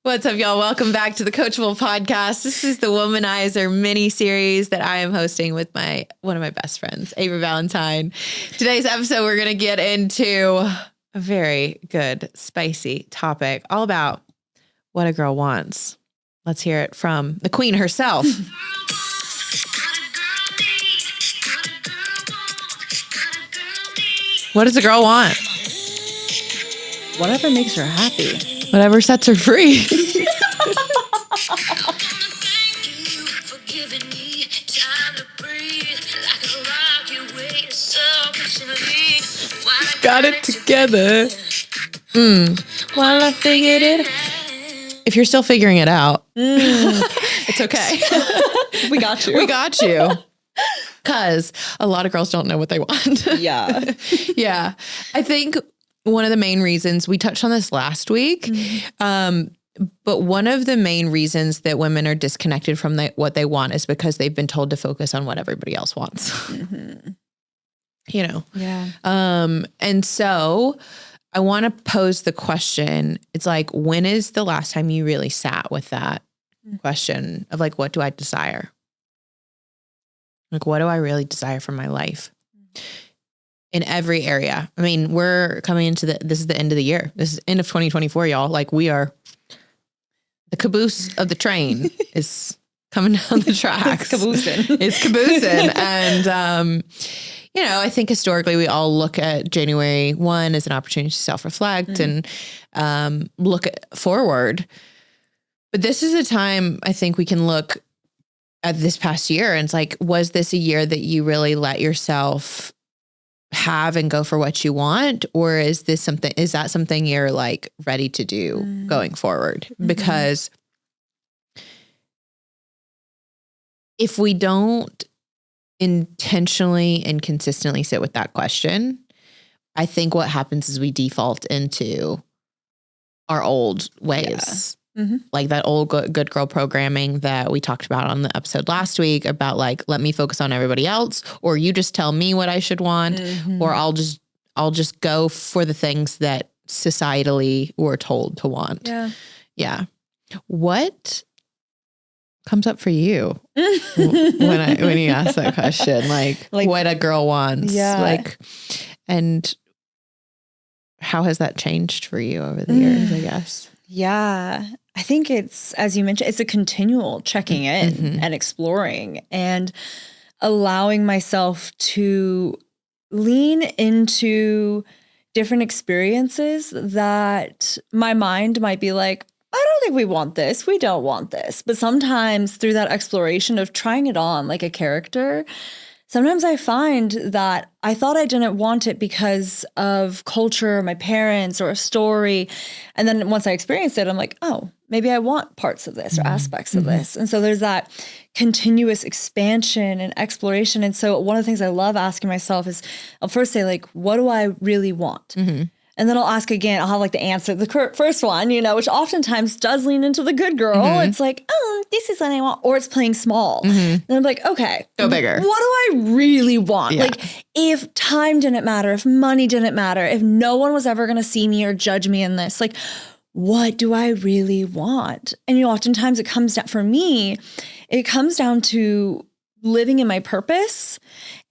What's up, y'all? Welcome back to the Coachable Podcast. This is the Womanizer mini-series that I am hosting with one of my best friends, Avery Valentine. Today's episode, we're going to get into a very good, spicy topic all about what a girl wants. Let's hear it from the queen herself. What does a girl want? Whatever makes her happy. Whatever sets her free. Got it together. While I figured it. If you're still figuring it out, it's okay. We got you. We got you. Because a lot of girls don't know what they want. Yeah. Yeah. I think one of the main reasons, we touched on this last week, but one of the main reasons that women are disconnected from what they want is because they've been told to focus on what everybody else wants. Mm-hmm. You know? Yeah. And so I want to pose the question. It's like, when is the last time you really sat with that question of like, what do I desire? Like, what do I really desire from my life? In every area. I mean, we're coming into this is the end of the year. This is end of 2024, y'all. Like, we are, the caboose of the train is coming down the tracks. It's caboosing. And, you know, I think historically we all look at January 1 as an opportunity to self-reflect and look forward. But this is a time I think we can look at this past year and it's like, was this a year that you really let yourself have and go for what you want? Or is that something you're like ready to do going forward? Because if we don't intentionally and consistently sit with that question, I think what happens is we default into our old ways. Like that old good girl programming that we talked about on the episode last week about like, let me focus on everybody else, or you just tell me what I should want, or I'll just go for the things that societally we're told to want. Yeah. What comes up for you when you ask that question? Like what a girl wants. Like, and how has that changed for you over the years, I guess? Yeah. I think it's, as you mentioned, it's a continual checking in and exploring and allowing myself to lean into different experiences that my mind might be like, I don't think we want this. We don't want this. But sometimes through that exploration of trying it on like a character, sometimes I find that I thought I didn't want it because of culture, my parents, or a story. And then once I experienced it, I'm like, oh, maybe I want parts of this or aspects of this. And so there's that continuous expansion and exploration. And so one of the things I love asking myself is I'll first say like, what do I really want? And then I'll ask again, I'll have like the answer, the first one, you know, which oftentimes does lean into the good girl. It's like, oh, this is what I want. Or it's playing small. And I'm like, okay, go bigger. What do I really want? Yeah. Like if time didn't matter, if money didn't matter, if no one was ever going to see me or judge me in this, like, what do I really want? And, you know, oftentimes it comes down, for me, it comes down to living in my purpose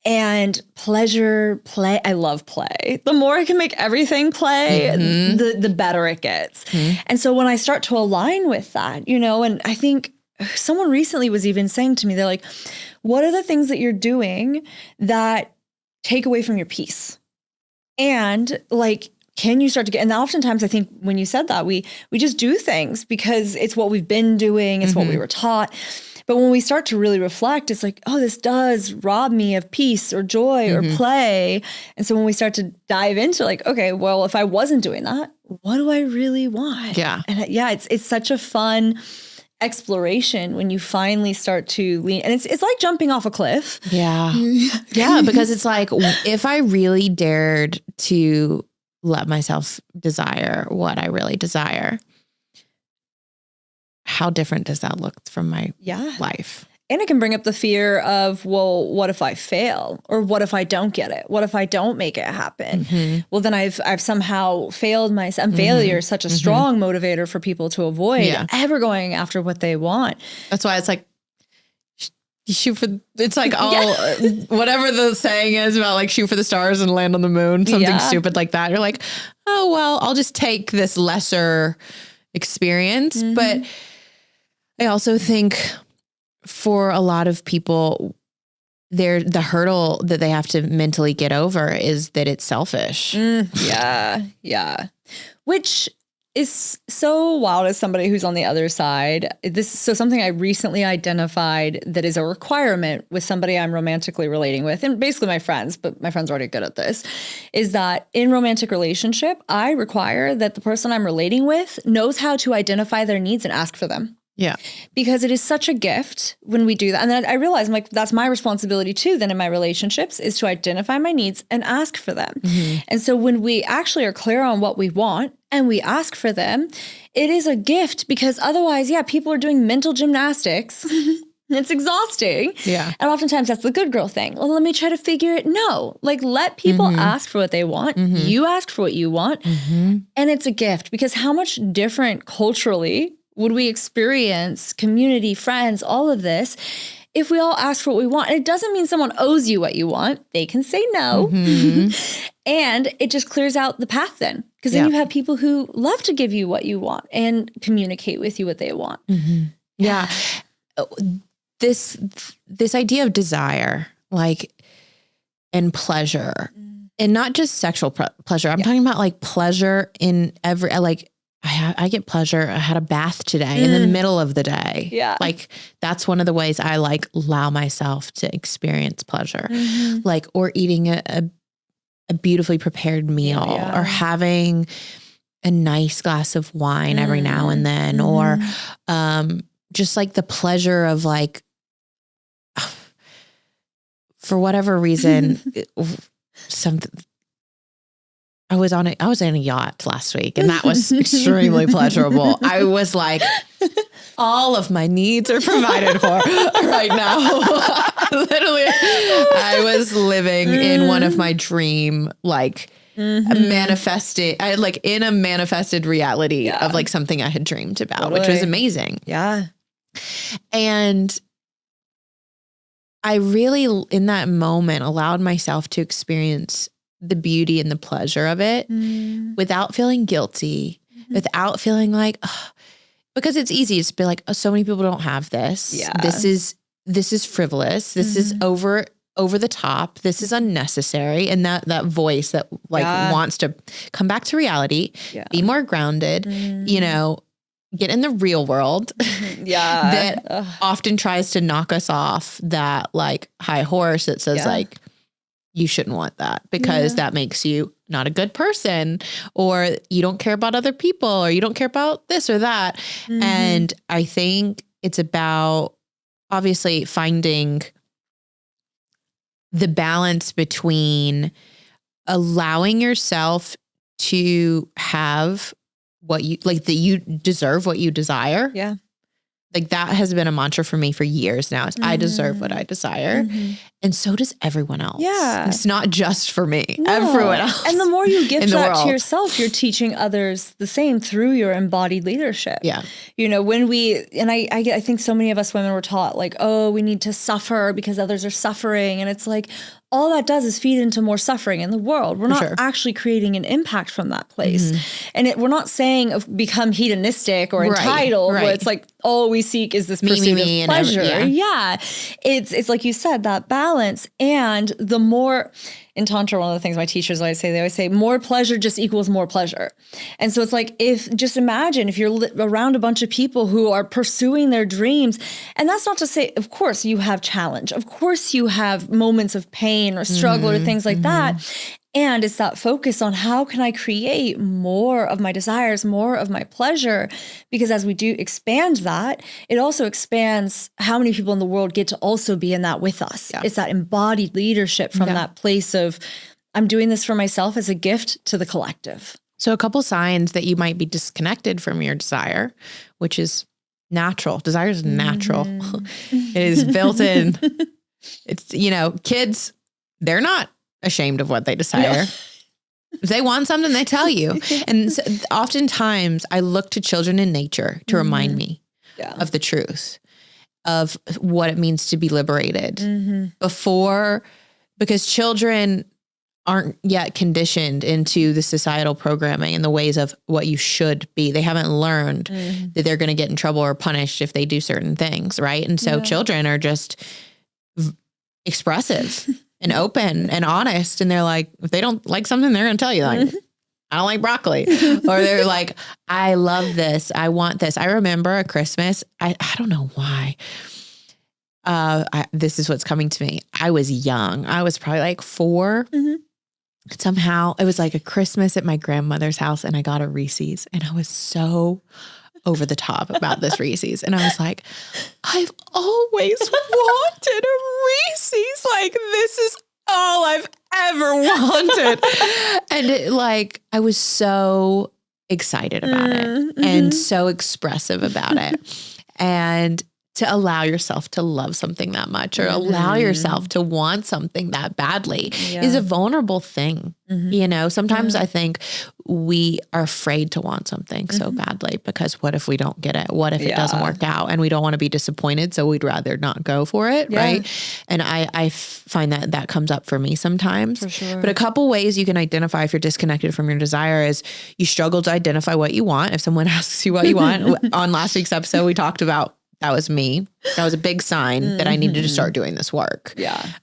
and pleasure, play. I love play. The more I can make everything play, the better it gets. And so when I start to align with that, you know, and I think someone recently was even saying to me, they're like, what are the things that you're doing that take away from your peace? And like, can you start to get, and oftentimes I think when you said that, we just do things because it's what we've been doing. It's what we were taught. But when we start to really reflect, it's like, oh, this does rob me of peace or joy or play. And so when we start to dive into like, okay, well, if I wasn't doing that, what do I really want? Yeah. And yeah, it's such a fun exploration when you finally start to lean, and it's like jumping off a cliff. Yeah. Yeah. Because it's like, if I really dared to let myself desire what I really desire, how different does that look from my life? And it can bring up the fear of, well, what if I fail? Or what if I don't get it? What if I don't make it happen? Well, then I've somehow failed myself. And failure is such a strong motivator for people to avoid ever going after what they want. That's why it's like, you shoot for, it's like all, whatever the saying is about like shoot for the stars and land on the moon, something stupid like that. You're like, oh, well, I'll just take this lesser experience. But I also think for a lot of people, the hurdle that they have to mentally get over is that it's selfish. Yeah. Which is so wild as somebody who's on the other side. So something I recently identified that is a requirement with somebody I'm romantically relating with, and basically my friends, but my friends are already good at this, is that in romantic relationship, I require that the person I'm relating with knows how to identify their needs and ask for them. Yeah. Because it is such a gift when we do that. And then I realize I'm like, that's my responsibility too, then in my relationships, is to identify my needs and ask for them. And so when we actually are clear on what we want and we ask for them, it is a gift, because otherwise, people are doing mental gymnastics. It's exhausting. Yeah. And oftentimes that's the good girl thing. Well, let me try to figure it. No, like let people ask for what they want. You ask for what you want. And it's a gift, because how much different culturally would we experience, community, friends, all of this, if we all ask for what we want? And it doesn't mean someone owes you what you want. They can say no. And it just clears out the path then. Because then you have people who love to give you what you want and communicate with you what they want. Yeah. This idea of desire, like, and pleasure, and not just sexual pleasure. I'm talking about like pleasure in every, like, I get pleasure. I had a bath today in the middle of the day. Yeah. Like that's one of the ways I like allow myself to experience pleasure, like, or eating a beautifully prepared meal or having a nice glass of wine every now and then, or just like the pleasure of like, for whatever reason, something. I was on a yacht last week, and that was extremely pleasurable. I was like, all of my needs are provided for right now. Literally, I was living in one of my dream, like manifested, in a manifested reality of like something I had dreamed about, which was amazing. Yeah. And I really, in that moment, allowed myself to experience the beauty and the pleasure of it without feeling guilty, without feeling like, because it's easy to be like, oh, so many people don't have this. Yeah. This is frivolous. This is over the top. This is unnecessary. And that voice that wants to come back to reality, be more grounded, get in the real world. That often tries to knock us off that like high horse that says like, you shouldn't want that because that makes you not a good person, or you don't care about other people, or you don't care about this or that. And I think it's about obviously finding the balance between allowing yourself to have what you like, that you deserve what you desire. Yeah. Like that has been a mantra for me for years now. I deserve what I desire. And so does everyone else. Yeah. It's not just for me, everyone else. And the more you gift that world. to yourself, you're teaching others the same through your embodied leadership. Yeah. When I think so many of us women were taught like, oh, we need to suffer because others are suffering. And it's like, all that does is feed into more suffering in the world. We're not actually creating an impact from that place. And we're not saying become hedonistic or entitled, where it's like, all we seek is this pursuit of pleasure. It's like you said, that balance. And the more, in Tantra, one of the things my teachers always say, they always say, more pleasure just equals more pleasure. And so it's like, just imagine if you're around a bunch of people who are pursuing their dreams, and that's not to say, of course you have challenge. Of course you have moments of pain or struggle or things like that. And it's that focus on how can I create more of my desires, more of my pleasure? Because as we do expand that, it also expands how many people in the world get to also be in that with us. Yeah. It's that embodied leadership from that place of, I'm doing this for myself as a gift to the collective. So a couple signs that you might be disconnected from your desire, which is natural. Desire is natural. It is built in. It's, kids, they're not ashamed of what they desire. If they want something, they tell you. And so oftentimes I look to children in nature to remind me of the truth of what it means to be liberated because children aren't yet conditioned into the societal programming and the ways of what you should be. They haven't learned that they're going to get in trouble or punished if they do certain things. Right. And so children are just expressive and open and honest. And they're like, if they don't like something, they're going to tell you like, I don't like broccoli. Or they're like, I love this. I want this. I remember a Christmas. I don't know why. This is what's coming to me. I was young. I was probably like 4. Somehow it was like a Christmas at my grandmother's house and I got a Reese's and I was so over the top about this Reese's. And I was like, I've always wanted a Reese's. Like, this is all I've ever wanted. And I was so excited about it and so expressive about it. And to allow yourself to love something that much or allow yourself to want something that badly is a vulnerable thing. Sometimes I think we are afraid to want something so badly because what if we don't get it? What if it doesn't work out? And we don't want to be disappointed. So we'd rather not go for it. Right. And I find that comes up for me sometimes. For sure. But a couple ways you can identify if you're disconnected from your desire is you struggle to identify what you want. If someone asks you what you want, on last week's episode, we talked about that was me. That was a big sign that I needed to start doing this work.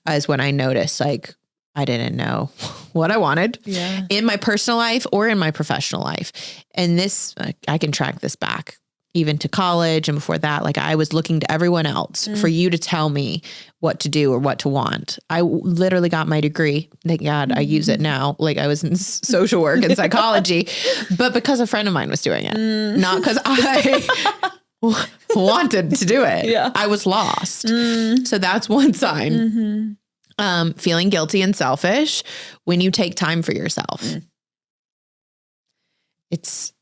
As when I noticed, like, I didn't know what I wanted in my personal life or in my professional life. And this, I can track this back even to college and before that. Like, I was looking to everyone else for you to tell me what to do or what to want. I literally got my degree. Thank God I use it now. Like, I was in social work and psychology, but because a friend of mine was doing it, not because I wanted to do it. I was lost. So that's one sign. Feeling guilty and selfish when you take time for yourself. It's,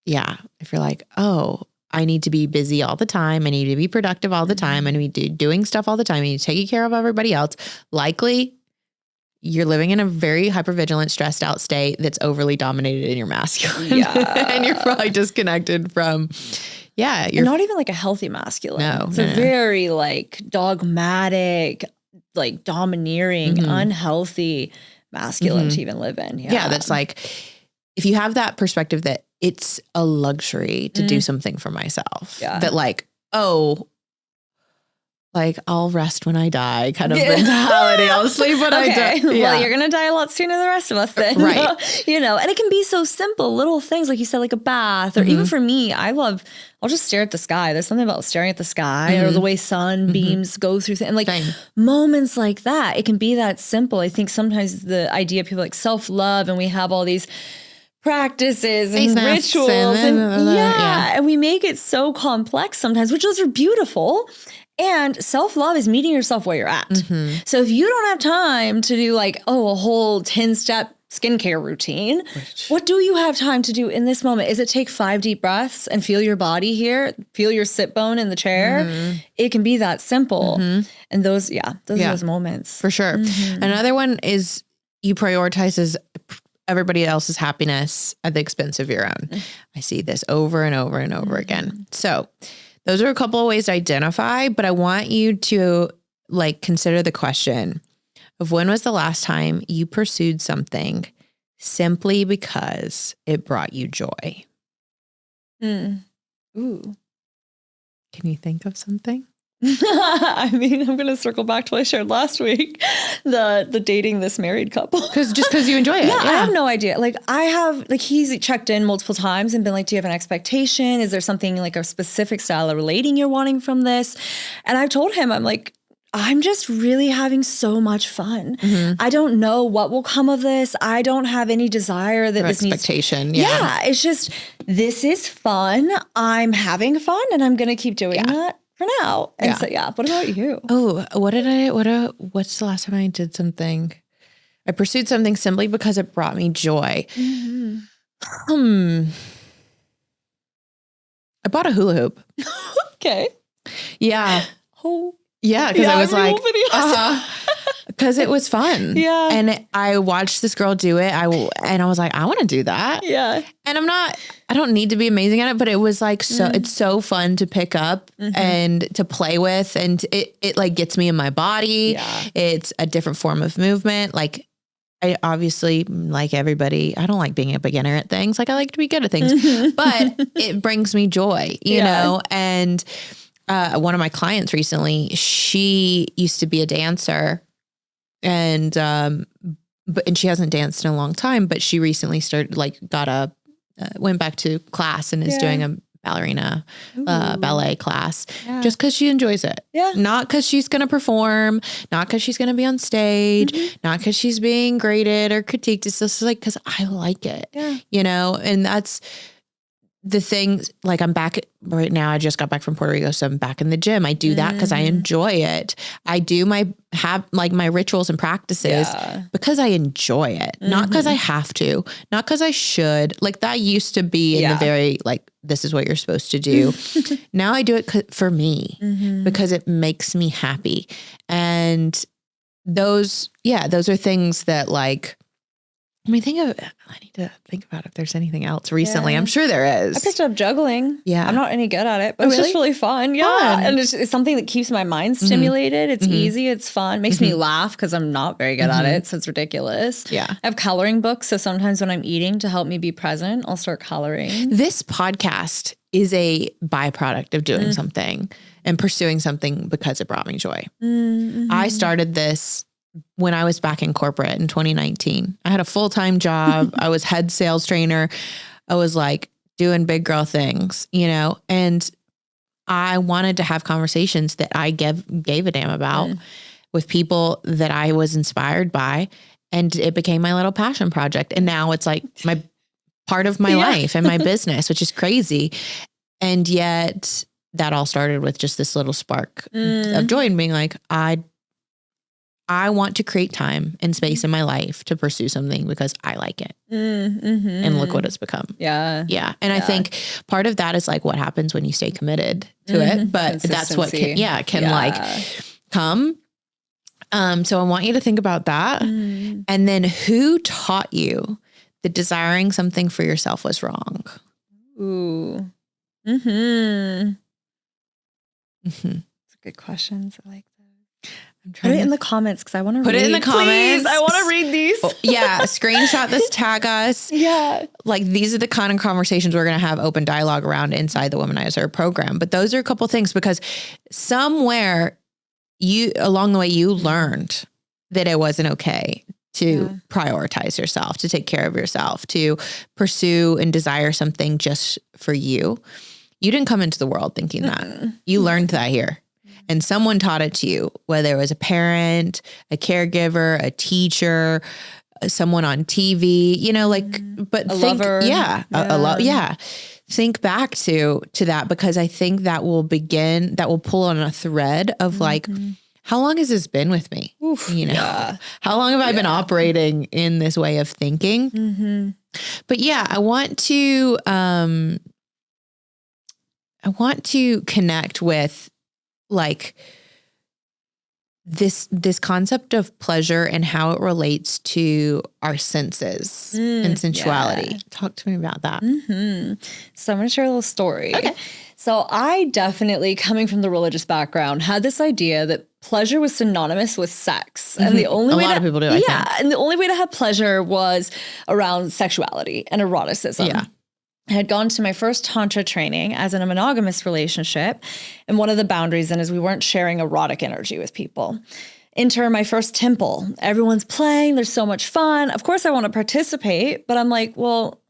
if you're like, oh, I need to be busy all the time. I need to be productive all the time. I need to be doing stuff all the time. I need to take care of everybody else. Likely you're living in a very hypervigilant, stressed out state that's overly dominated in your masculine. And you're probably disconnected from you're not even like a healthy masculine. No, it's a very like dogmatic, like domineering, unhealthy masculine to even live in. That's like, if you have that perspective that it's a luxury to do something for myself, that like, oh, like I'll rest when I die kind of mentality. I'll sleep when I die. Well, you're going to die a lot sooner than the rest of us then. Right. And it can be so simple, little things like you said, like a bath or even for me, I'll just stare at the sky. There's something about staring at the sky or the way sunbeams go through things. And like moments like that, it can be that simple. I think sometimes the idea of people like self-love and we have all these practices and rituals and we make it so complex sometimes, which those are beautiful. And self-love is meeting yourself where you're at. So if you don't have time to do like, a whole 10-step skincare routine, what do you have time to do in this moment? Is it take 5 deep breaths and feel your body here, feel your sit bone in the chair? It can be that simple. And those are those moments. For sure. Another one is you prioritize everybody else's happiness at the expense of your own. I see this over and over and over again. So those are a couple of ways to identify, but I want you to like consider the question of when was the last time you pursued something simply because it brought you joy? Ooh. Can you think of something? I mean, I'm going to circle back to what I shared last week, the dating this married couple. Because you enjoy it. Yeah, I have no idea. Like he's checked in multiple times and been like, do you have an expectation? Is there something like a specific style of relating you're wanting from this? And I've told him, I'm like, I'm just really having so much fun. I don't know what will come of this. I don't have any desire that this expectation. It's just, this is fun. I'm having fun and I'm going to keep doing that. For now. And so, what about you? Oh, what's the last time I did something? I pursued something simply because it brought me joy. I bought a hula hoop. Okay. Yeah. Oh. Yeah. Cause I was like, videos. cause it was fun. Yeah. And I watched this girl do it. And I was like, I want to do that. Yeah. And I don't need to be amazing at it, but it was like, it's so fun to pick up and to play with. And it like gets me in my body. Yeah. It's a different form of movement. Like I obviously, like everybody, I don't like being a beginner at things. Like I like to be good at things, but it brings me joy, you know? And one of my clients recently, she used to be a dancer and she hasn't danced in a long time, but she recently started went back to class and is doing a ballerina ballet class just because she enjoys it. Yeah. Not because she's going to perform, not because she's going to be on stage, not because she's being graded or critiqued. It's just like, because I like it, you know? And that's the thing. Like I'm back right now. I just got back from Puerto Rico. So I'm back in the gym. I do that because I enjoy it. I do my rituals and practices because I enjoy it, not because I have to, not because I should. Like that used to be in the very, like, this is what you're supposed to do. Now I do it for me because it makes me happy. And those are things that like, I need to think about if there's anything else recently. I'm sure there is. I picked up juggling. Yeah. I'm not any good at it, but it's just really fun. Yeah. And it's something that keeps my mind stimulated. It's easy. It's fun. Makes me laugh because I'm not very good at it. So it's ridiculous. Yeah. I have coloring books. So sometimes when I'm eating to help me be present, I'll start coloring. This podcast is a byproduct of doing something and pursuing something because it brought me joy. I started this when I was back in corporate in 2019. I had a full-time job. I was head sales trainer. I was like doing big girl things, you know, and I wanted to have conversations that I gave a damn about with people that I was inspired by. And it became my little passion project. And now it's like my part of my life and my business, which is crazy. And yet that all started with just this little spark of joy and being like, I want to create time and space in my life to pursue something because I like it. And look what it's become. Yeah. Yeah. And I think part of that is like what happens when you stay committed to it, but that's what can like come. So I want you to think about that. And then who taught you that desiring something for yourself was wrong? Ooh. That's good questions. I like that. Put it in the comments because I want to read. Put it in the comments. Please, I want to read these. Screenshot this, tag us. Yeah. Like these are the kind of conversations we're going to have open dialogue around inside the WomanIsHer program. But those are a couple things because somewhere along the way you learned that it wasn't okay to prioritize yourself, to take care of yourself, to pursue and desire something just for you. You didn't come into the world thinking that. You learned that here. And someone taught it to you, whether it was a parent, a caregiver, a teacher, someone on TV, you know, like, but a lover. Think back to that because I think that will pull on a thread of like, how long has this been with me? You know, how long have I been operating in this way of thinking? But yeah, I want to connect with like this concept of pleasure and how it relates to our senses and sensuality. Yeah. Talk to me about that. So I'm going to share a little story. Okay. So I definitely, coming from the religious background, had this idea that pleasure was synonymous with sex. And the only way a lot of people do, I think. And the only way to have pleasure was around sexuality and eroticism. Yeah. I had gone to my first tantra training as in a monogamous relationship. And one of the boundaries then is we weren't sharing erotic energy with people. Enter my first temple. Everyone's playing. There's so much fun. Of course, I want to participate, but I'm like, well,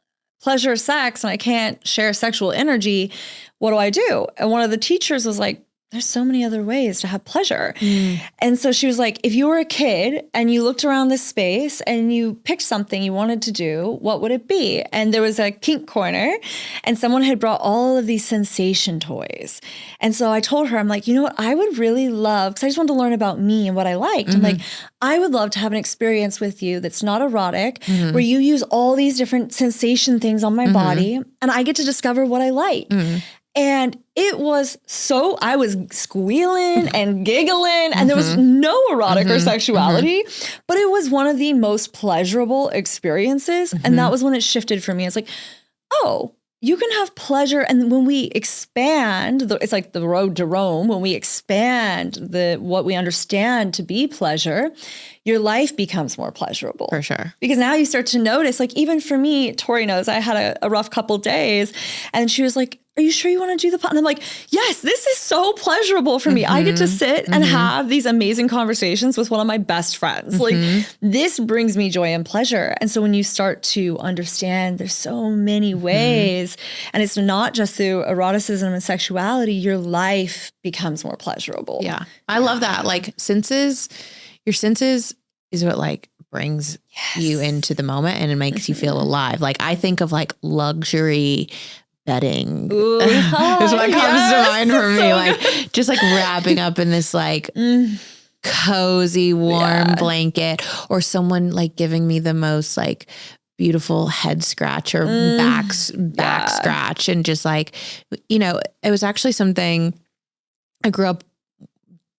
pleasure is sex and I can't share sexual energy. What do I do? And one of the teachers was like, there's so many other ways to have pleasure. And so she was like, if you were a kid and you looked around this space and you picked something you wanted to do, what would it be? And there was a kink corner and someone had brought all of these sensation toys. And so I told her, I'm like, you know what? I would really love, because I just wanted to learn about me and what I liked. I'm like, I would love to have an experience with you that's not erotic, where you use all these different sensation things on my body and I get to discover what I like. And it was I was squealing and giggling, and there was no erotic or sexuality, but it was one of the most pleasurable experiences. And that was when it shifted for me. It's like, oh, you can have pleasure. And when we expand, it's like the road to Rome, when we expand what we understand to be pleasure, your life becomes more pleasurable. For sure. Because now you start to notice, like, even for me, Tori knows I had a rough couple days, and she was like, are you sure you want to do the pod? And I'm like, yes, this is so pleasurable for me. I get to sit and have these amazing conversations with one of my best friends. Like, this brings me joy and pleasure. And so when you start to understand there's so many ways, and it's not just through eroticism and sexuality, your life becomes more pleasurable. Yeah. I love that. Like, your senses is what like brings you into the moment, and it makes you feel alive. Like, I think of like luxury bedding. Ooh, is what comes to mind for me. So like good. Just like wrapping up in this like cozy, warm blanket, or someone like giving me the most like beautiful head scratch or back scratch. And just like, you know, it was actually something I grew up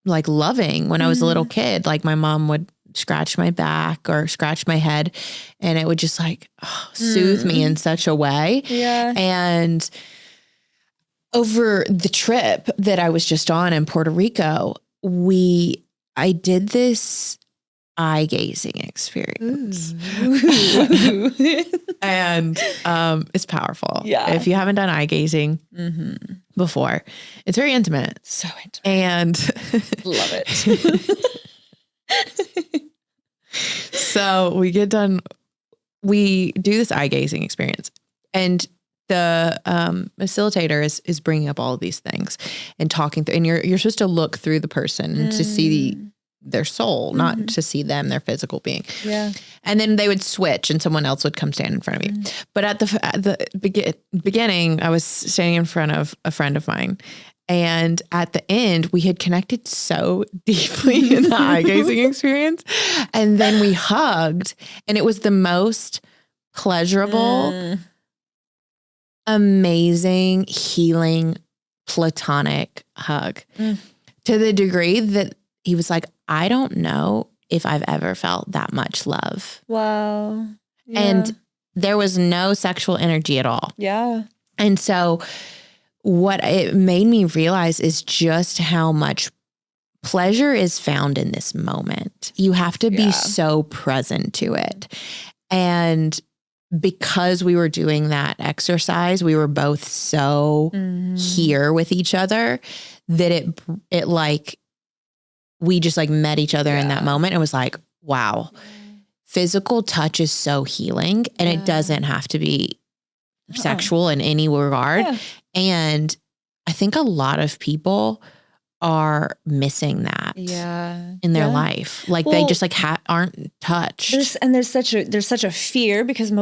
like loving when I was a little kid. Like, my mom would scratch my back or scratch my head, and it would just like soothe me in such a way. Yeah. And over the trip that I was just on in Puerto Rico, I did this eye gazing experience. And it's powerful. Yeah. If you haven't done eye gazing before, it's very intimate. So intimate. And love it. So we get done, we do this eye gazing experience, and the facilitator is bringing up all of these things and talking through, and you're supposed to look through the person and to see their soul, not to see them, their physical being. Yeah. And then they would switch and someone else would come stand in front of you. But at the beginning, I was standing in front of a friend of mine. And at the end, we had connected so deeply in the eye gazing experience. And then we hugged, and it was the most pleasurable, amazing, healing, platonic hug, to the degree that he was like, I don't know if I've ever felt that much love. Wow. Yeah. And there was no sexual energy at all. Yeah. And so what it made me realize is just how much pleasure is found in this moment. You have to be so present to it. And because we were doing that exercise, we were both so here with each other that it like, we just like met each other in that moment. It was like, wow, physical touch is so healing, and it doesn't have to be sexual in any regard. Yeah. And I think a lot of people are missing that in their life. Like, they just like aren't touched. There's such a fear, because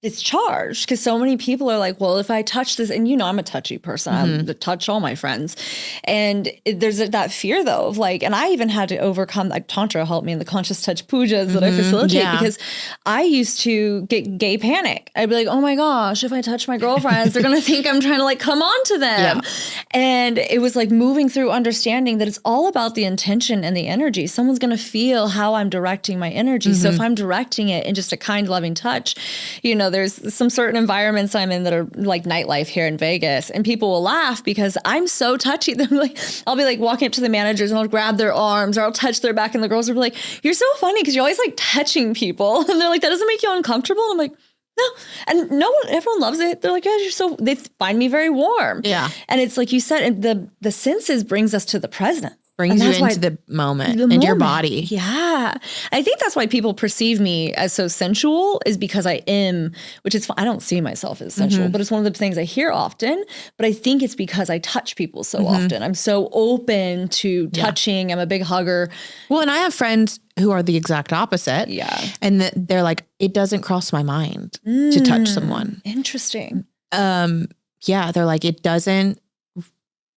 it's charged, because so many people are like, well, if I touch this, and you know, I'm a touchy person, I touch all my friends. And there's that fear though of like, and I even had to overcome, like, Tantra helped me in the conscious touch pujas that I facilitate, because I used to get gay panic. I'd be like, oh my gosh, if I touch my girlfriends, they're going to think I'm trying to like come on to them. Yeah. And it was like moving through understanding that it's all about the intention and the energy. Someone's going to feel how I'm directing my energy. So if I'm directing it in just a kind, loving touch, you know, there's some certain environments I'm in that are like nightlife here in Vegas, and people will laugh because I'm so touchy. They're like, I'll be like walking up to the managers and I'll grab their arms or I'll touch their back, and the girls will be like, you're so funny because you're always like touching people. And they're like, that doesn't make you uncomfortable? I'm like, no. And everyone loves it. They're like, yeah, they find me very warm. Yeah. And it's like you said, the senses brings us to the present. Brings you into the moment, into your body. Yeah. I think that's why people perceive me as so sensual, is because I am, which is, I don't see myself as sensual, but it's one of the things I hear often. But I think it's because I touch people so often. I'm so open to touching. I'm a big hugger. Well, and I have friends who are the exact opposite. Yeah. And they're like, it doesn't cross my mind to touch someone. Interesting. Yeah. They're like, it doesn't,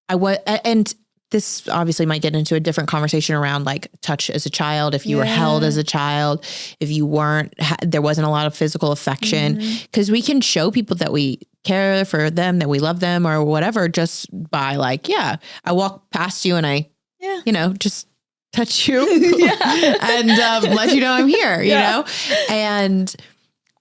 and this obviously might get into a different conversation around like touch as a child. If you were held as a child, if you weren't, there wasn't a lot of physical affection, because we can show people that we care for them, that we love them or whatever, just by like, I walk past you and I, just touch you and let you know I'm here, you know? And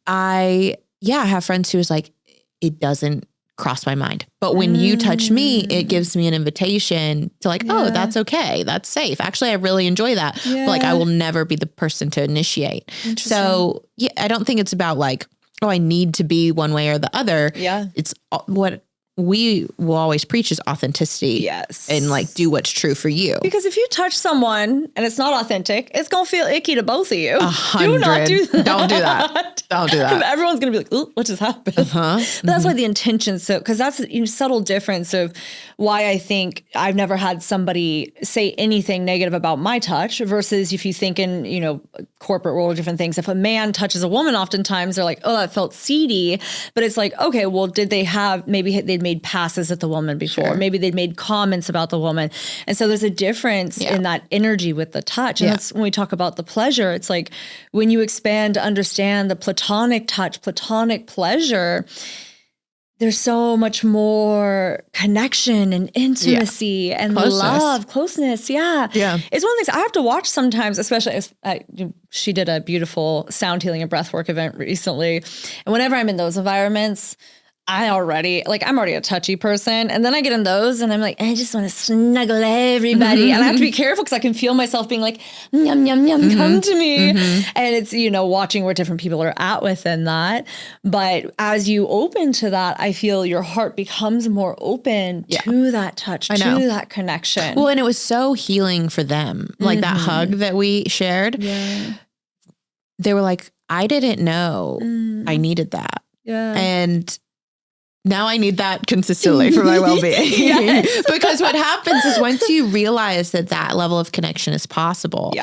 I have friends who is like, it doesn't cross my mind. But when you touch me, it gives me an invitation to like, oh, that's okay. That's safe. Actually, I really enjoy that. But like, I will never be the person to initiate. So I don't think it's about like, oh, I need to be one way or the other. Yeah. It's what we will always preach is authenticity. Yes. And like do what's true for you. Because if you touch someone and it's not authentic, it's going to feel icky to both of you. 100. Do not do that. Don't do that. Don't do that. Everyone's going to be like, ooh, what just happened? But that's why the intention. So, because that's a subtle difference of why I think I've never had somebody say anything negative about my touch versus if you think in, corporate world or different things. If a man touches a woman, oftentimes they're like, oh, that felt seedy. But it's like, okay, well, did they have, maybe they'd made passes at the woman before. Sure. Maybe they'd made comments about the woman. And so there's a difference in that energy with the touch. And that's when we talk about the pleasure. It's like when you expand to understand the platonic touch, platonic pleasure, there's so much more connection and intimacy and love, closeness. Yeah. It's one of the things I have to watch sometimes, especially as she did a beautiful sound healing and breathwork event recently. And whenever I'm in those environments, I'm already a touchy person. And then I get in those and I'm like, I just want to snuggle everybody. And I have to be careful because I can feel myself being like, yum, yum, yum, come to me. And it's, watching where different people are at within that. But as you open to that, I feel your heart becomes more open to that touch, to that connection. Well, and it was so healing for them. Like that hug that we shared. Yeah. They were like, I didn't know I needed that. Yeah. And now I need that consistently for my well-being. Because what happens is once you realize that level of connection is possible,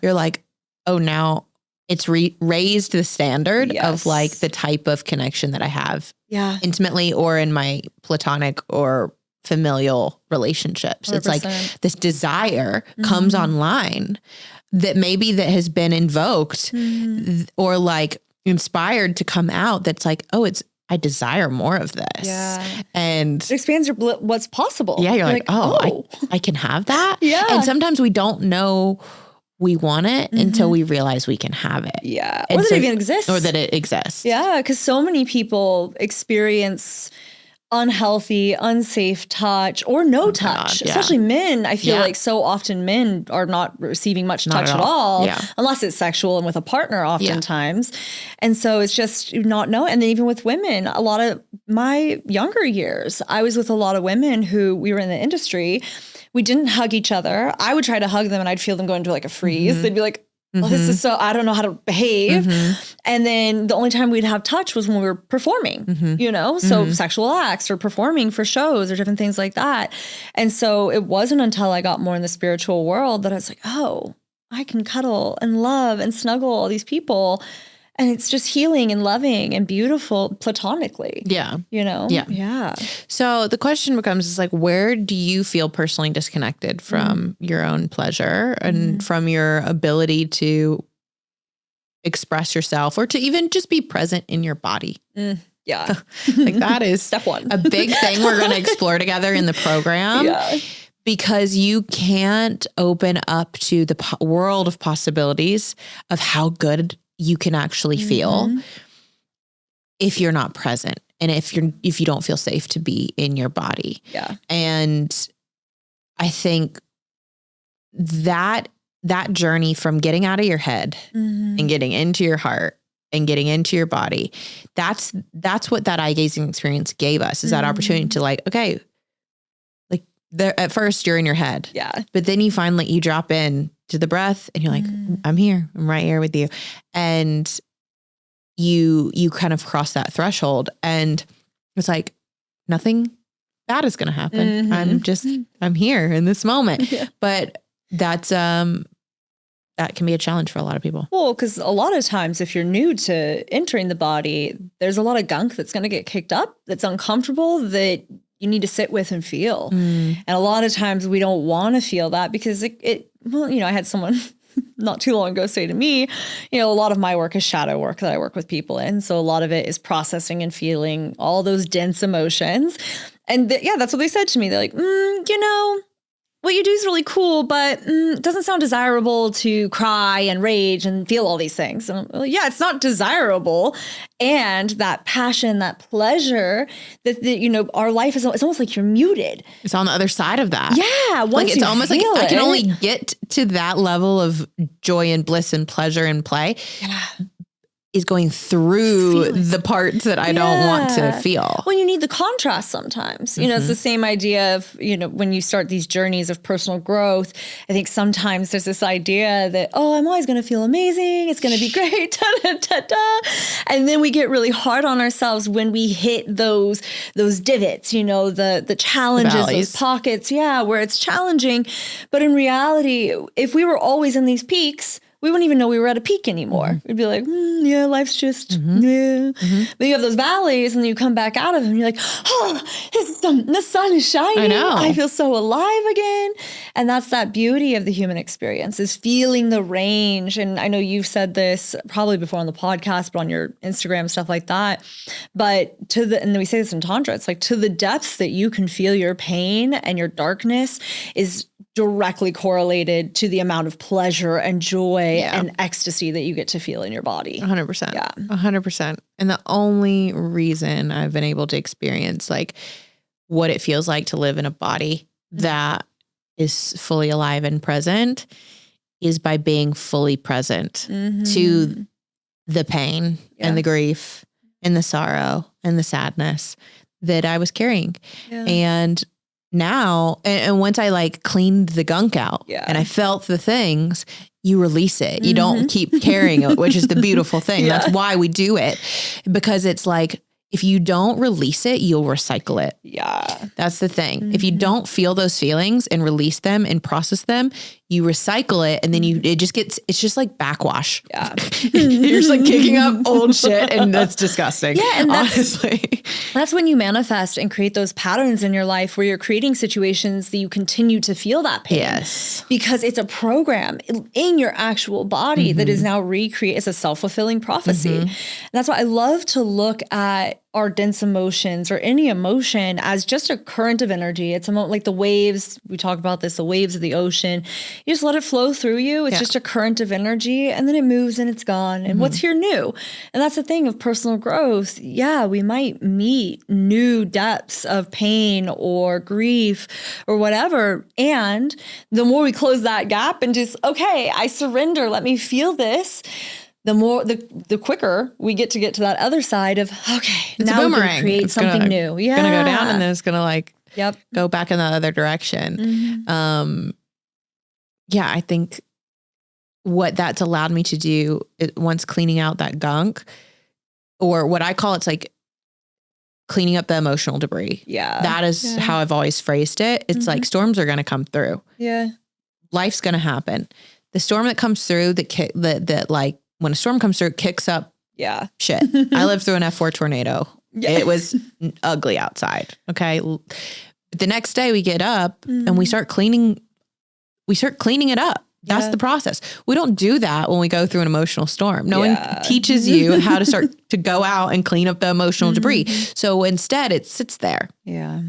you're like, oh, now it's raised the standard of like the type of connection that I have intimately or in my platonic or familial relationships. 100%. It's like this desire comes online that has been invoked or like inspired to come out. That's like, oh, I desire more of this. Yeah. And it expands what's possible. Yeah. You're like, I can have that. Yeah. And sometimes we don't know we want it until we realize we can have it. Yeah. Or that it even exists. Or that it exists. Yeah. Because so many people experience unhealthy, unsafe touch or no touch, especially men. I feel like so often men are not receiving much touch at all unless it's sexual and with a partner oftentimes. And so it's just not knowing. And then even with women, a lot of my younger years, I was with a lot of women who we were in the industry. We didn't hug each other. I would try to hug them and I'd feel them go into like a freeze. They'd be like, well, this is so, I don't know how to behave. And then the only time we'd have touch was when we were performing, so sexual acts or performing for shows or different things like that. And so it wasn't until I got more in the spiritual world that I was like, oh, I can cuddle and love and snuggle all these people. And it's just healing and loving and beautiful platonically. Yeah. Yeah. So the question becomes is like, where do you feel personally disconnected from your own pleasure and from your ability to express yourself or to even just be present in your body? Yeah. Like that is step one. A big thing we're going to explore together in the program. Yeah. Because you can't open up to the world of possibilities of how good you can actually feel if you're not present and if you don't feel safe to be in your body. Yeah. And I think that journey from getting out of your head and getting into your heart and getting into your body, that's what that eye gazing experience gave us, is that opportunity to like, okay, like at first you're in your head. Yeah. But then you drop in to the breath and you're like, I'm here. I'm right here with you. And you kind of cross that threshold and it's like nothing bad is going to happen. I'm here in this moment. Yeah. But that's, that can be a challenge for a lot of people. Well, because a lot of times if you're new to entering the body, there's a lot of gunk that's going to get kicked up, that's uncomfortable, that you need to sit with and feel. And a lot of times we don't want to feel that because I had someone not too long ago say to me, a lot of my work is shadow work that I work with people in. So a lot of it is processing and feeling all those dense emotions. And that's what they said to me. They're like, what you do is really cool, but it doesn't sound desirable to cry and rage and feel all these things. And I'm like, yeah, it's not desirable. And that passion, that pleasure, that our life is, it's almost like you're muted. It's on the other side of that. Yeah. Like it's almost like I can only get to that level of joy and bliss and pleasure and play. Yeah. Is going through the parts that I don't want to feel. Well, you need the contrast sometimes. It's the same idea of, when you start these journeys of personal growth, I think sometimes there's this idea that, I'm always going to feel amazing. It's going to be great. Da, da, da, da. And then we get really hard on ourselves when we hit those divots, the challenges, those pockets. Yeah, where it's challenging. But in reality, if we were always in these peaks, we wouldn't even know we were at a peak anymore. We'd be like, life's just, But you have those valleys and then you come back out of them and you're like, the sun is shining. I know. I feel so alive again. And that's that beauty of the human experience, is feeling the range. And I know you've said this probably before on the podcast, but on your Instagram, stuff like that. But and then we say this in Tantra, it's like to the depths that you can feel your pain and your darkness is directly correlated to the amount of pleasure and joy and ecstasy that you get to feel in your body. 100%. Yeah. 100%. And the only reason I've been able to experience like what it feels like to live in a body that is fully alive and present is by being fully present to the pain and the grief and the sorrow and the sadness that I was carrying. Yeah. And now, and once I like cleaned the gunk out and I felt the things, you release it. You don't keep carrying it, which is the beautiful thing. That's why we do it, because it's like, if you don't release it, you'll recycle it. Yeah. That's the thing. If you don't feel those feelings and release them and process them, you recycle it and then it's just like backwash. Yeah. You're just like kicking up old shit and that's disgusting. Yeah. And honestly. That's when you manifest and create those patterns in your life where you're creating situations that you continue to feel that pain. Yes. Because it's a program in your actual body that is now recreated. It's a self-fulfilling prophecy. And that's why I love to look at our dense emotions or any emotion as just a current of energy. It's like the waves. We talk about this, the waves of the ocean. You just let it flow through you. It's just a current of energy and then it moves and it's gone. And what's here new? And that's the thing of personal growth. Yeah, we might meet new depths of pain or grief or whatever. And the more we close that gap and just, okay, I surrender, let me feel this, the quicker we get to that other side of, okay, it's now a boomerang. We can create something new. Yeah. It's going to go down and then it's going to like go back in the other direction. I think what that's allowed me to do once cleaning out that gunk, or what I call it's like cleaning up the emotional debris. Yeah. That is how I've always phrased it. It's like storms are going to come through. Yeah. Life's going to happen. The storm that comes through that like, when a storm comes through, it kicks up shit. I lived through an F4 tornado. Yeah. It was ugly outside. Okay. But the next day we get up and we start cleaning it up. That's the process. We don't do that when we go through an emotional storm. No one teaches you how to start to go out and clean up the emotional debris. So instead it sits there. Yeah.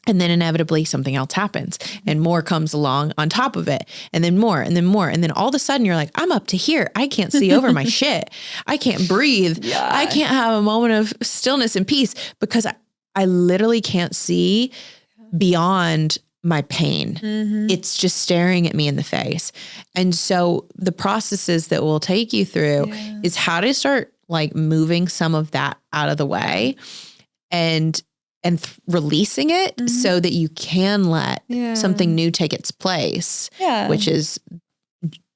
And then inevitably something else happens and more comes along on top of it. And then more and then more. And then all of a sudden you're like, I'm up to here. I can't see over my shit. I can't breathe. Yeah. I can't have a moment of stillness and peace because I literally can't see beyond my pain. It's just staring at me in the face. And so the processes that we'll take you through is how to start like moving some of that out of the way and releasing it so that you can let something new take its place, which is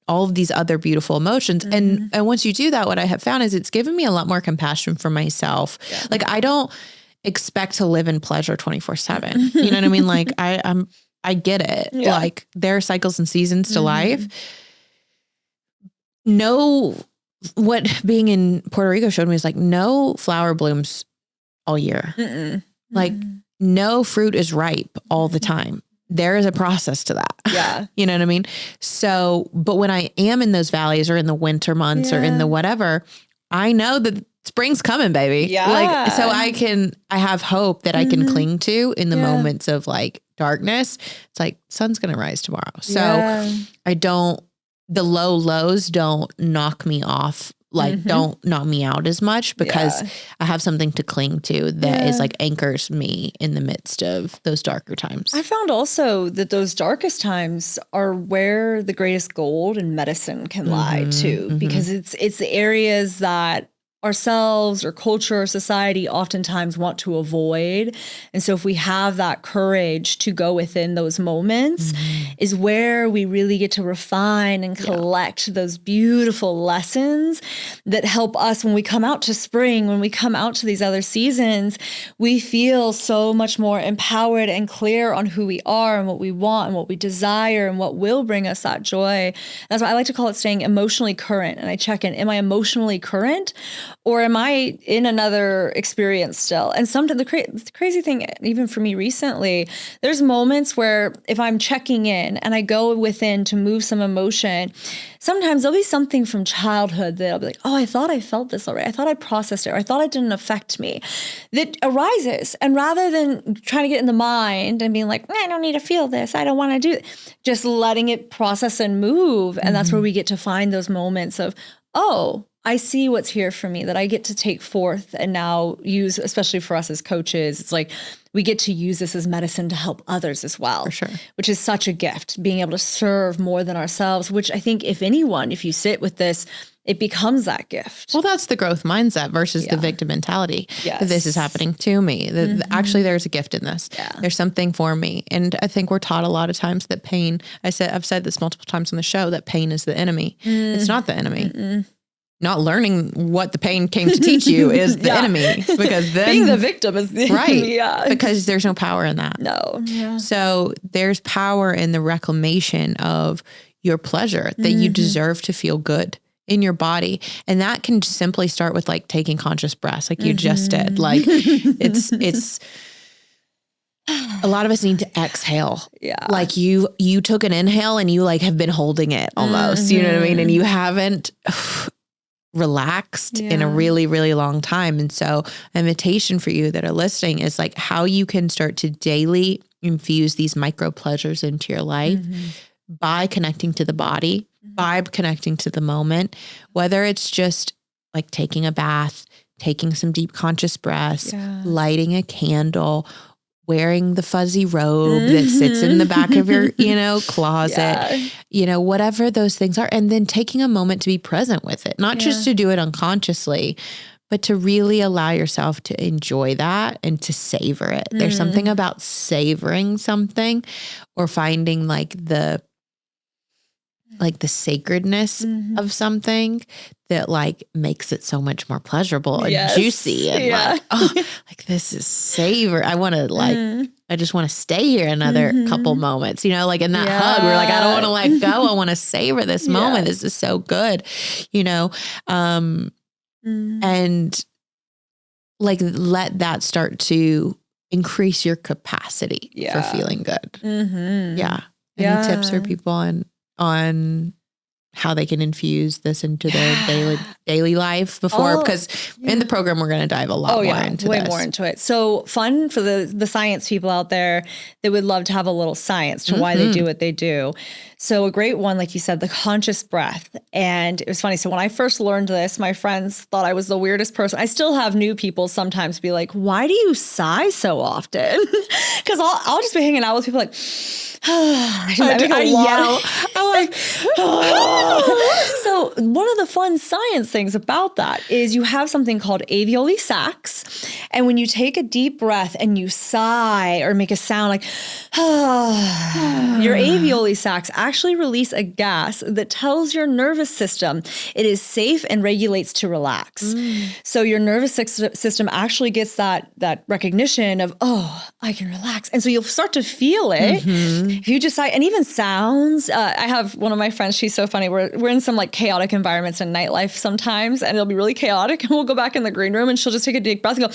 all of these other beautiful emotions. And once you do that, what I have found is it's given me a lot more compassion for myself. Yeah. Like I don't expect to live in pleasure 24/7. You know what I mean? Like I get it. Yeah. Like there are cycles and seasons to life. What being in Puerto Rico showed me is like no flower blooms all year. Like no fruit is ripe all the time. there is a process to that. Yeah. You know what I mean? So, but when I am in those valleys or in the winter months or in the whatever, I know that spring's coming, baby. Yeah. Like, so I have hope that I can cling to in the moments of like darkness. It's like, sun's going to rise tomorrow. So the low lows don't knock me off. Like, don't knock me out as much because I have something to cling to that is like anchors me in the midst of those darker times. I found also that those darkest times are where the greatest gold and medicine can lie too, because it's the areas that ourselves or culture or society oftentimes want to avoid. And so if we have that courage to go within those moments is where we really get to refine and collect those beautiful lessons that help us when we come out to spring, when we come out to these other seasons, we feel so much more empowered and clear on who we are and what we want and what we desire and what will bring us that joy. That's why I like to call it staying emotionally current. And I check in, am I emotionally current? Or am I in another experience still? And sometimes the crazy thing, even for me recently, there's moments where if I'm checking in and I go within to move some emotion, sometimes there'll be something from childhood that I'll be like, oh, I thought I felt this already. I thought I processed it, or I thought it didn't affect me. That arises. And rather than trying to get in the mind and being like, I don't need to feel this, I don't want to do it, just letting it process and move. And that's where we get to find those moments of, oh, I see what's here for me that I get to take forth and now use, especially for us as coaches. It's like we get to use this as medicine to help others as well, For sure. which is such a gift, being able to serve more than ourselves, which I think if you sit with this, it becomes that gift. Well, that's the growth mindset versus the victim mentality. Yes. That this is happening to me. That actually there's a gift in this. Yeah. There's something for me. And I think we're taught a lot of times that pain, I've said this multiple times on the show, that pain is the enemy. It's not the enemy. Not learning what the pain came to teach you is the enemy, because then being the victim is the enemy. Yeah. Because there's no power in that. No. Yeah. So there's power in the reclamation of your pleasure, that you deserve to feel good in your body. And that can simply start with like taking conscious breaths, like you just did. Like it's a lot of us need to exhale. Yeah. Like you took an inhale and you like have been holding it almost, you know what I mean? And you haven't relaxed in a really, really long time. And so an invitation for you that are listening is like how you can start to daily infuse these micro pleasures into your life by connecting to the body, by connecting to the moment, whether it's just like taking a bath, taking some deep conscious breaths, lighting a candle, wearing the fuzzy robe that sits in the back of your, closet, whatever those things are. And then taking a moment to be present with it, not just to do it unconsciously, but to really allow yourself to enjoy that and to savor it. There's something about savoring something or finding like the sacredness of something that like makes it so much more pleasurable and juicy and like, oh, like this is savor. I want to I just want to stay here another couple moments, like in that hug, we're like, I don't want to let go. I want to savor this moment. This is so good, and like, let that start to increase your capacity for feeling good. Any tips for people on how they can infuse this into their daily life before, because in the program, we're going to dive a lot more into way this. more into it. So fun for the science people out there that would love to have a little science to why they do what they do. So a great one, like you said, the conscious breath. And it was funny. So when I first learned this, my friends thought I was the weirdest person. I still have new people sometimes be like, why do you sigh so often? Because I'll just be hanging out with people like, I yell. I'm like, So one of the fun science things about that is you have something called alveoli sacs. And when you take a deep breath and you sigh or make a sound like, your alveoli sacs actually release a gas that tells your nervous system it is safe and regulates to relax. So your nervous system actually gets that recognition of, oh, I can relax. And so you'll start to feel it. If you just sigh, and even sounds. I have one of my friends, she's so funny. We're in some like chaotic environments in nightlife sometimes, and it'll be really chaotic. And we'll go back in the green room and she'll just take a deep breath and go,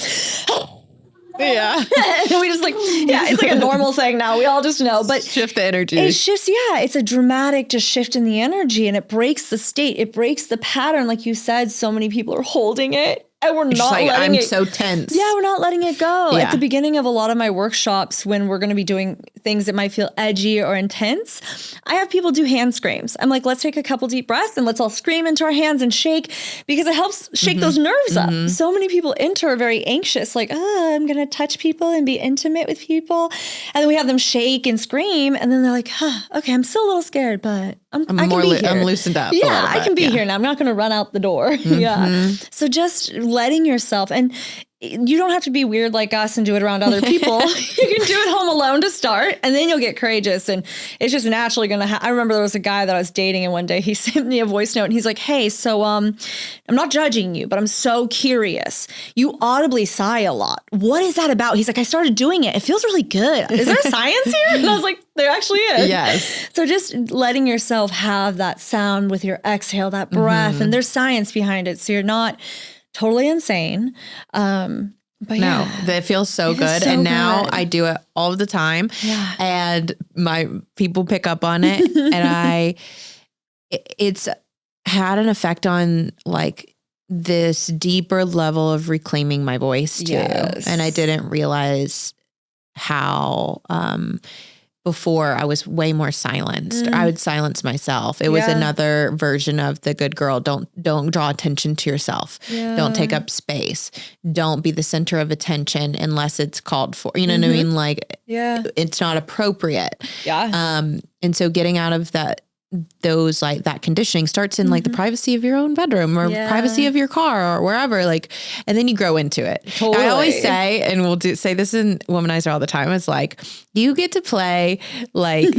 Yeah. And we just like, yeah, it's like a normal thing now. We all just know, but shift the energy. It shifts. Yeah. It's a dramatic just shift in the energy, and it breaks the state. It breaks the pattern. Like you said, so many people are holding it. And we're not letting I'm it. so tense. Yeah, we're not letting it go. Yeah. At the beginning of a lot of my workshops, when we're going to be doing things that might feel edgy or intense, I have people do hand screams. I'm like, let's take a couple deep breaths and let's all scream into our hands and shake, because it helps shake those nerves up. So many people enter very anxious, like, oh, I'm going to touch people and be intimate with people. And then we have them shake and scream. And then they're like, okay, I'm still a little scared, but I can be here. I'm loosened up. Yeah, I can be here now. I'm not going to run out the door. Yeah. So just letting yourself, and you don't have to be weird like us and do it around other people. You can do it home alone to start, and then you'll get courageous, and it's just naturally going to I remember there was a guy that I was dating, and one day he sent me a voice note, and he's like, hey, so I'm not judging you, but I'm so curious. You audibly sigh a lot. What is that about? He's like, I started doing it. It feels really good. Is there science here? And I was like, there actually is. Yes. So just letting yourself have that sound with your exhale, that breath, and there's science behind it. So you're not totally insane. But no, that feels so good. And now good. I do it all the time. Yeah. And my people pick up on it. And it's had an effect on like this deeper level of reclaiming my voice too. Yes. And I didn't realize how, before I was way more silenced. I would silence myself. It was another version of the good girl. Don't draw attention to yourself. Yeah. Don't take up space. Don't be the center of attention unless it's called for. You know what I mean? Like, it's not appropriate. Yeah. And so getting out of that conditioning starts in like the privacy of your own bedroom or privacy of your car or wherever, like, and then you grow into it. Totally. I always say, and we'll say this in WomanIsHer all the time, it's like, you get to play like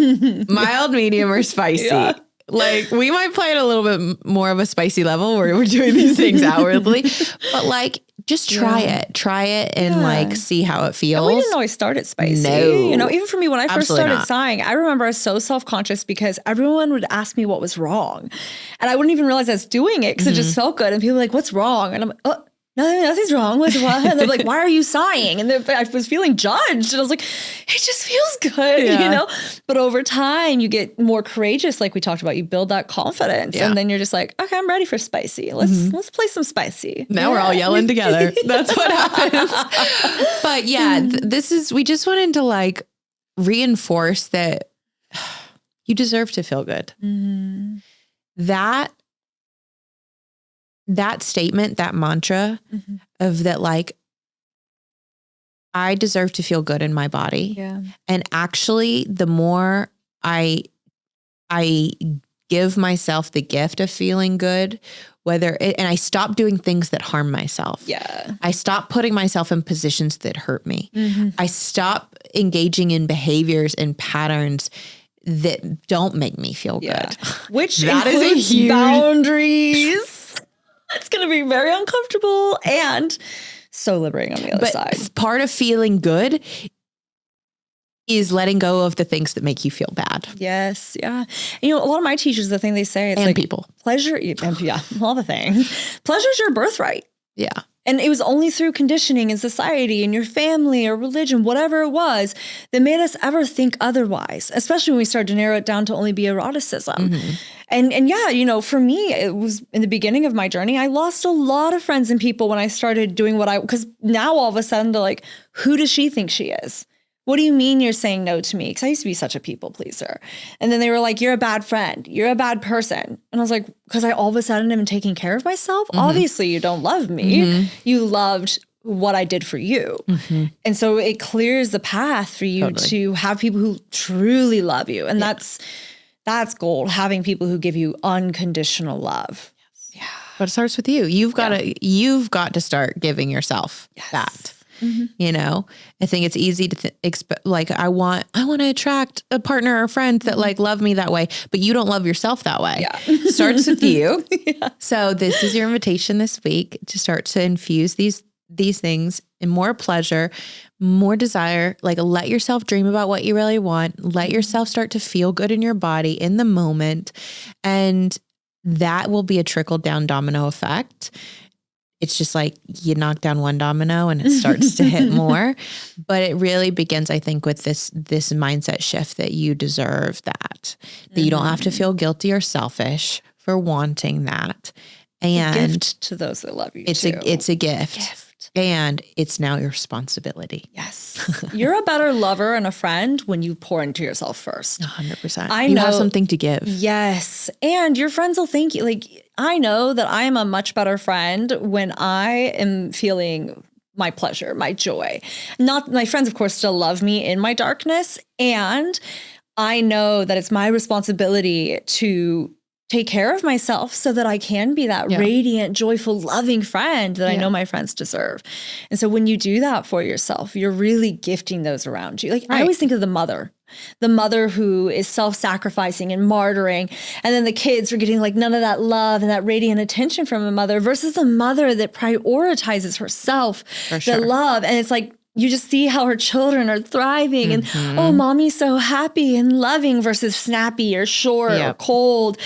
mild, medium, or spicy. Yeah. Like we might play at a little bit more of a spicy level where we're doing these things outwardly, but like, just try it and like see how it feels. And we didn't always start it spicy. No. You know, even for me, when I first started not. sighing, I remember I was so self-conscious because everyone would ask me what was wrong. And I wouldn't even realize I was doing it because it just felt good. And people were like, what's wrong? And I'm like, oh, nothing's wrong. What's wrong? And they're like, why are you sighing? And I was feeling judged. And I was like, it just feels good, you know? But over time, you get more courageous. Like we talked about, you build that confidence. And then you're just like, okay, I'm ready for spicy. Let's play some spicy. Now we're all yelling together. That's what happens. But yeah, we just wanted to like reinforce that you deserve to feel good. That statement, that mantra of that, like, I deserve to feel good in my body. Yeah. And actually, the more I give myself the gift of feeling good, and I stop doing things that harm myself. Yeah. I stop putting myself in positions that hurt me. I stop engaging in behaviors and patterns that don't make me feel good. Which that includes is a huge boundaries. It's going to be very uncomfortable and so liberating on the other side. Part of feeling good is letting go of the things that make you feel bad. Yes. Yeah. And, you know, a lot of my teachers, the thing they say, it's and like people. Pleasure. Yeah. All the things. Pleasure's your birthright. Yeah. And it was only through conditioning in society and your family or religion, whatever it was, that made us ever think otherwise, especially when we started to narrow it down to only be eroticism. And yeah, you know, for me, it was in the beginning of my journey, I lost a lot of friends and people when I started doing because now all of a sudden they're like, who does she think she is? What do you mean you're saying no to me? Because I used to be such a people pleaser. And then they were like, you're a bad friend. You're a bad person. And I was like, because I all of a sudden am taking care of myself? Obviously, you don't love me. You loved what I did for you. And so it clears the path for you to have people who truly love you. And that's gold, having people who give you unconditional love. Yeah. But it starts with you. You've got to start giving yourself that. You know, I think it's easy to like, I want to attract a partner or friend that like love me that way, but you don't love yourself that way. Yeah. Starts with you. So this is your invitation this week to start to infuse these things in more pleasure, more desire, like let yourself dream about what you really want. Let yourself start to feel good in your body in the moment. And that will be a trickle down domino effect it's just like you knock down one domino and it starts to hit more. But it really begins, I think, with this mindset shift that you deserve that you don't have to feel guilty or selfish for wanting that. And a gift to those that love you. It's a gift. And it's now your responsibility. Yes. You're a better lover and a friend when you pour into yourself first. 100%. You have something to give. Yes. And your friends will thank you. Like, I know that I am a much better friend when I am feeling my pleasure, my joy. Not my friends, of course, still love me in my darkness. And I know that it's my responsibility to take care of myself so that I can be that radiant, joyful, loving friend that I know my friends deserve. And so when you do that for yourself, you're really gifting those around you. Like I always think of the mother who is self-sacrificing and martyring. And then the kids are getting like none of that love and that radiant attention from a mother versus the mother that prioritizes herself, the love. And it's like, you just see how her children are thriving and, oh, mommy's so happy and loving versus snappy or short or cold.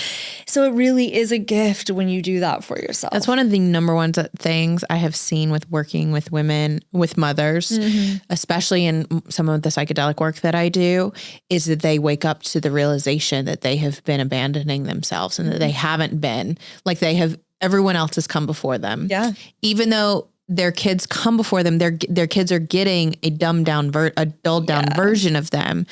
So it really is a gift when you do that for yourself. That's one of the number one things I have seen with working with women, with mothers, especially in some of the psychedelic work that I do, is that they wake up to the realization that they have been abandoning themselves and that they haven't been like everyone else has come before them. Yeah. Even though their kids come before them, their kids are getting a dulled down version of them.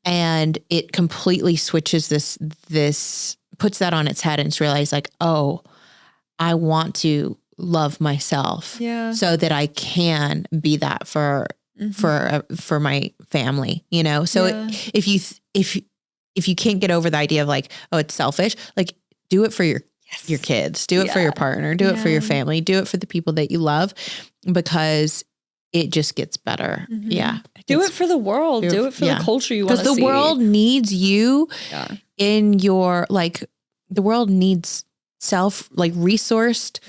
And it completely switches this puts that on its head and it's realized like, oh, I want to love myself so that I can be that for my family, you know? So if you can't get over the idea of like, oh, it's selfish, like do it for your kids, do it for your partner, do it for your family, do it for the people that you love, because it just gets better. Yeah. Do it for the world. Do it for the culture you want to see. Because the world needs you in your, like, the world needs resourced,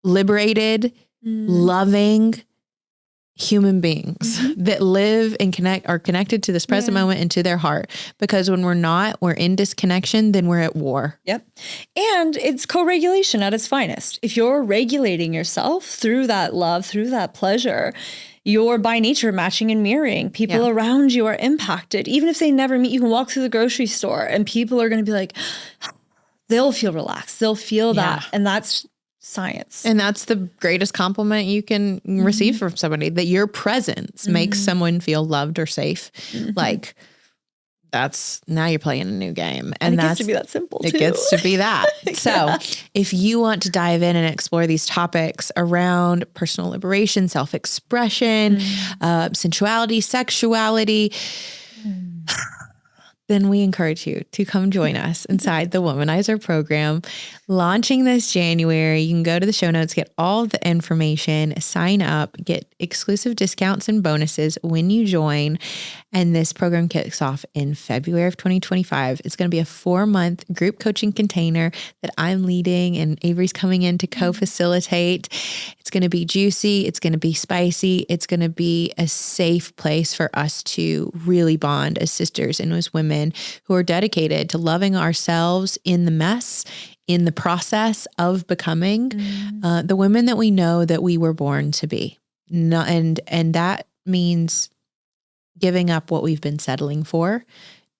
liberated, loving human beings that live and are connected to this present moment and to their heart. Because when we're in disconnection, then we're at war. Yep. And it's co-regulation at its finest. If you're regulating yourself through that love, through that pleasure, you're by nature matching and mirroring. People around you are impacted. Even if they never meet, you can walk through the grocery store and people are going to be like, they'll feel relaxed. They'll feel that. And that's science. And that's the greatest compliment you can receive from somebody, that your presence makes someone feel loved or safe. Like now you're playing a new game. And it gets to be that simple too. It gets to be that. So if you want to dive in and explore these topics around personal liberation, self-expression, sensuality, sexuality, then we encourage you to come join us inside the Womanizer program launching this January. You can go to the show notes, get all the information, sign up, get exclusive discounts and bonuses when you join. And this program kicks off in February of 2025. It's going to be a 4-month group coaching container that I'm leading and Avery's coming in to co-facilitate. It's going to be juicy. It's going to be spicy. It's going to be a safe place for us to really bond as sisters and as women who are dedicated to loving ourselves in the mess, in the process of becoming the women that we know that we were born to be. And that means giving up what we've been settling for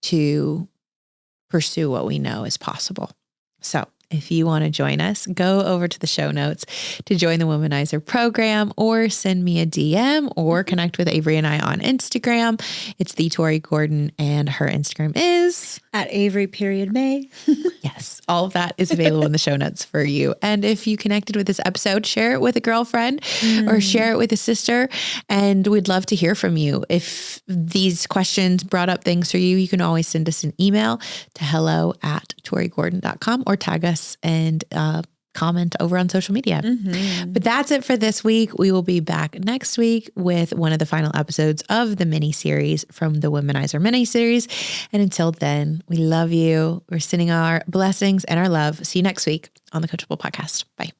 to pursue what we know is possible. So if you want to join us, go over to the show notes to join the Womanizer program, or send me a DM or connect with Avery and I on Instagram. It's the Tori Gordon, and her Instagram is at Avery.May. Yes. All of that is available in the show notes for you. And if you connected with this episode, share it with a girlfriend or share it with a sister. And we'd love to hear from you. If these questions brought up things for you, you can always send us an email to hello@torigordon.com or tag us and comment over on social media. But that's it for this week. We will be back next week with one of the final episodes of the mini series from the Womanizer mini series. And until then, we love you. We're sending our blessings and our love. See you next week on the Coachable Podcast. Bye.